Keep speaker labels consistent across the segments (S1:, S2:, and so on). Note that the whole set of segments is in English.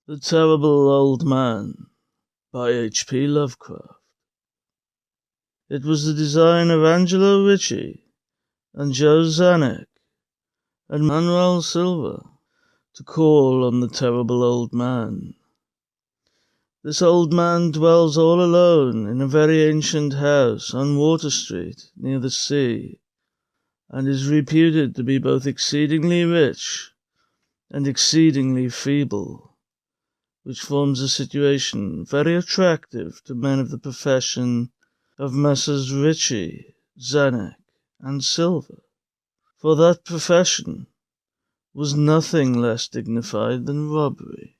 S1: The Terrible Old Man by HP Lovecraft. It was the design of Angelo Ricci and Joe Zanuck and Manuel Silva to call on the Terrible Old Man. This old man dwells all alone in a very ancient house on Water Street near the sea, and is reputed to be both exceedingly rich and exceedingly feeble, which forms a situation very attractive to men of the profession of Messrs. Ricci, Zanuck, and Silva, for that profession was nothing less dignified than robbery.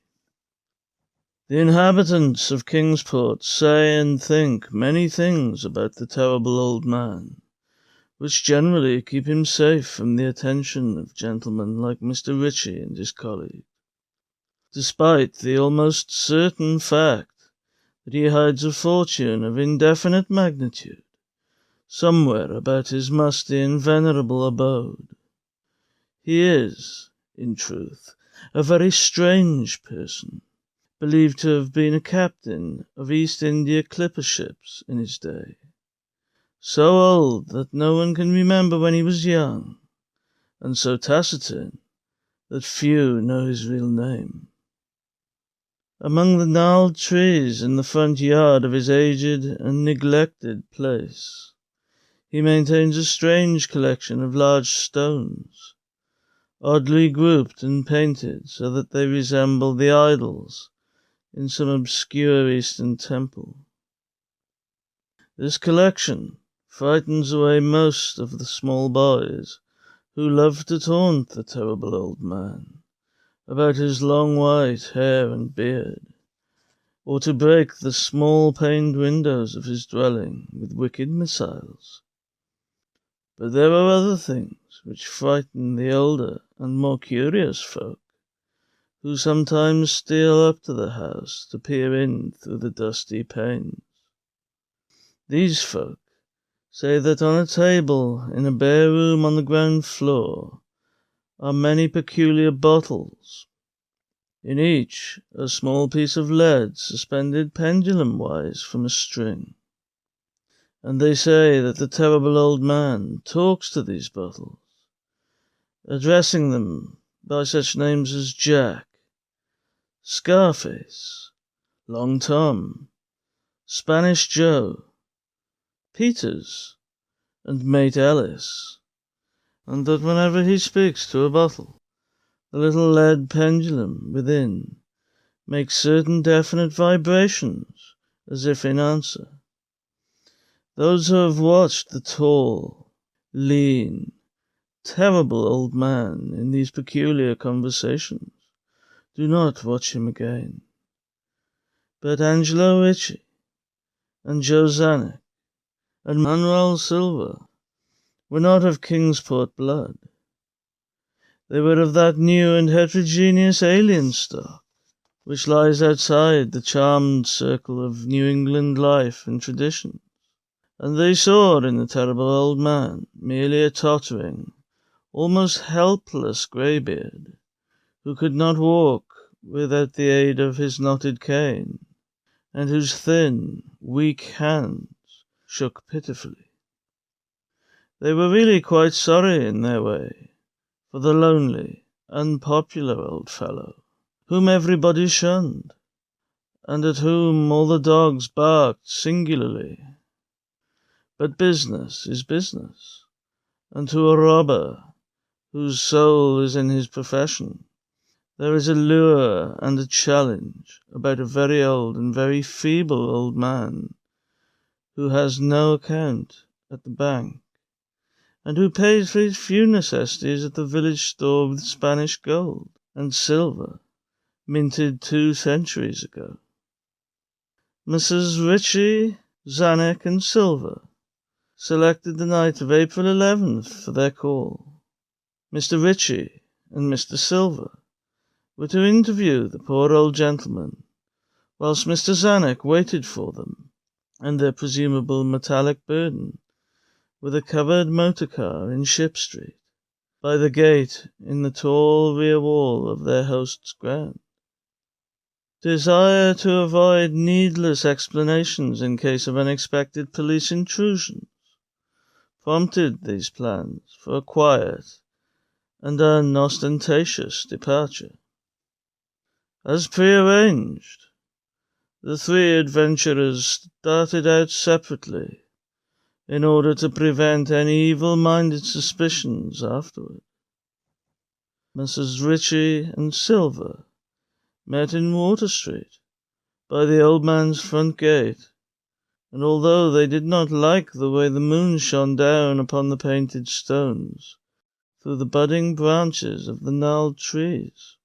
S1: The inhabitants of Kingsport say and think many things about the terrible old man, which generally keep him safe from the attention of gentlemen like Mr. Ricci and his colleague, despite the almost certain fact that he hides a fortune of indefinite magnitude somewhere about his musty and venerable abode. He is, in truth, a very strange person, believed to have been a captain of East India clipper ships in his day, so old that no one can remember when he was young, and so taciturn that few know his real name. Among the gnarled trees in the front yard of his aged and neglected place, he maintains a strange collection of large stones, oddly grouped and painted so that they resemble the idols in some obscure Eastern temple. This collection frightens away most of the small boys who love to taunt the terrible old man about his long white hair and beard, or to break the small paned windows of his dwelling with wicked missiles. But there are other things which frighten the older and more curious folk, who sometimes steal up to the house to peer in through the dusty panes. These folk say that on a table in a bare room on the ground floor are many peculiar bottles, in each a small piece of lead suspended pendulum-wise from a string. And they say that the terrible old man talks to these bottles, addressing them by such names as Jack, Scarface, Long Tom, Spanish Joe, Peters, and Mate Ellis, and that whenever he speaks to a bottle, the little lead pendulum within makes certain definite vibrations as if in answer. Those who have watched the tall, lean, terrible old man in these peculiar conversations do not watch him again. But Angelo Ricci and Joe Zanuck and Manuel Silva were not of Kingsport blood. They were of that new and heterogeneous alien stock which lies outside the charmed circle of New England life and tradition, and they saw in the terrible old man merely a tottering, almost helpless greybeard, who could not walk without the aid of his knotted cane, and whose thin, weak hands shook pitifully. They were really quite sorry in their way for the lonely, unpopular old fellow, whom everybody shunned, and at whom all the dogs barked singularly. But business is business, and to a robber whose soul is in his profession, there is a lure and a challenge about a very old and very feeble old man who has no account at the bank, and who pays for his few necessities at the village store with Spanish gold and silver minted 2 centuries ago. Messrs. Ricci, Zanuck, and Silva selected the night of April 11th for their call. Mr. Ricci and Mr. Silva were to interview the poor old gentleman, whilst Mr. Zanuck waited for them and their presumable metallic burden with a covered motor car in Ship Street, by the gate in the tall rear wall of their host's ground. desire to avoid needless explanations in case of unexpected police intrusions prompted these plans for a quiet and unostentatious departure. As prearranged, the three adventurers started out separately in order to prevent any evil-minded suspicions afterward. Messrs. Ritchie and Silver met in Water Street by the old man's front gate, and although they did not like the way the moon shone down upon the painted stones through the budding branches of the gnarled trees,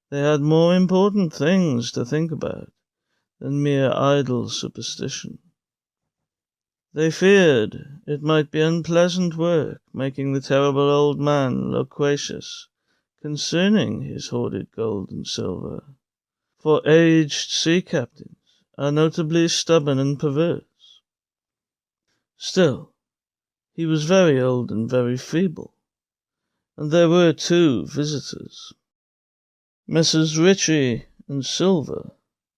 S1: they had more important things to think about than mere idle superstition. They feared it might be unpleasant work making the terrible old man loquacious concerning his hoarded gold and silver, for aged sea captains are notably stubborn and perverse. Still, he was very old and very feeble, and there were 2 visitors. Messrs. Ritchie and Silver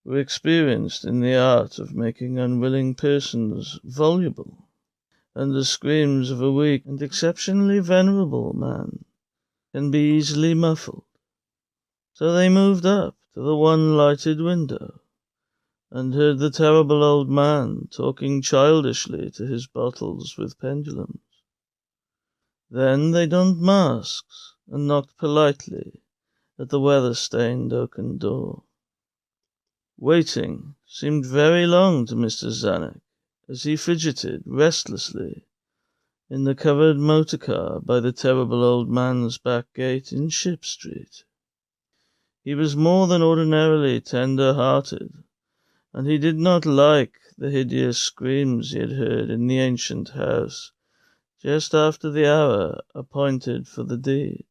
S1: were experienced in the art of making unwilling persons voluble, and the screams of a weak and exceptionally venerable man can be easily muffled. So they moved up to the one lighted window, and heard the terrible old man talking childishly to his bottles with pendulums. Then they donned masks and knocked politely at the weather-stained oaken door. Waiting seemed very long to Mr. Zanuck as he fidgeted restlessly in the covered motor car by the terrible old man's back gate in Ship Street. He was more than ordinarily tender-hearted, and he did not like the hideous screams he had heard in the ancient house just after the hour appointed for the deed.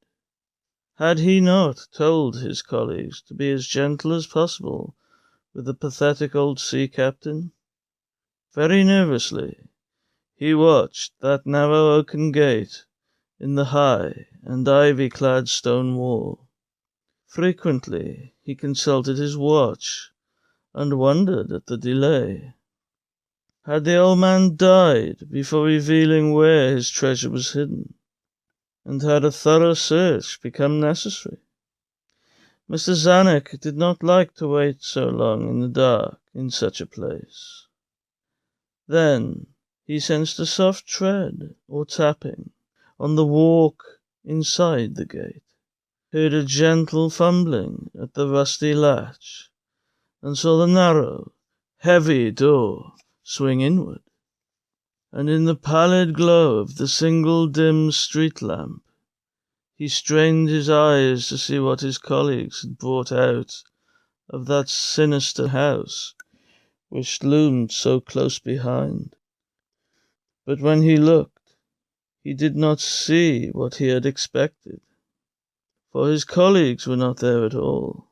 S1: Had he not told his colleagues to be as gentle as possible with the pathetic old sea captain? Very nervously he watched that narrow oaken gate in the high and ivy-clad stone wall. Frequently he consulted his watch and wondered at the delay. Had the old man died before revealing where his treasure was hidden, and had a thorough search become necessary? Mr. Zanuck did not like to wait so long in the dark in such a place. Then he sensed a soft tread or tapping on the walk inside the gate, heard a gentle fumbling at the rusty latch, and saw the narrow, heavy door swing inward. And in the pallid glow of the single dim street lamp, he strained his eyes to see what his colleagues had brought out of that sinister house which loomed so close behind. But when he looked, he did not see what he had expected, for his colleagues were not there at all,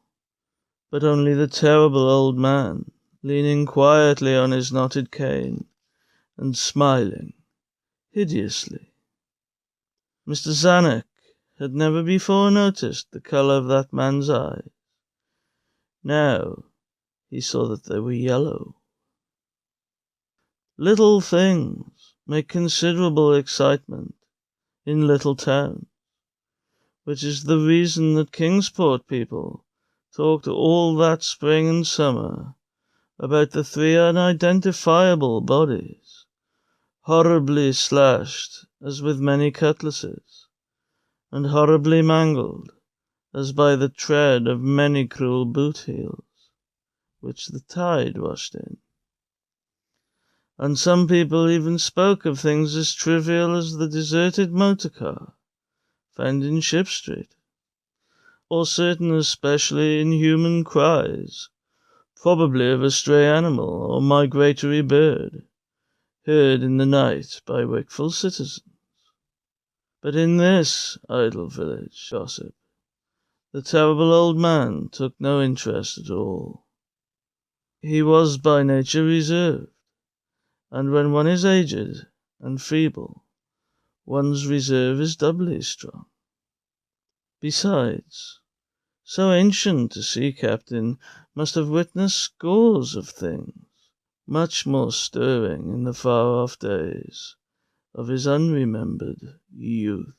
S1: but only the terrible old man, leaning quietly on his knotted cane and smiling hideously. Mr. Zanuck had never before noticed the color of that man's eyes. Now he saw that they were yellow. Little things make considerable excitement in little towns, which is the reason that Kingsport people talked all that spring and summer about the 3 unidentifiable bodies, horribly slashed as with many cutlasses, and horribly mangled as by the tread of many cruel boot heels, which the tide washed in. And some people even spoke of things as trivial as the deserted motor car found in Ship Street, or certain especially inhuman cries, probably of a stray animal or migratory bird, heard in the night by wakeful citizens. But in this idle village gossip, the terrible old man took no interest at all. He was by nature reserved, and when one is aged and feeble, one's reserve is doubly strong. Besides, So ancient a sea captain must have witnessed scores of things, much more stirring in the far-off days of his unremembered youth.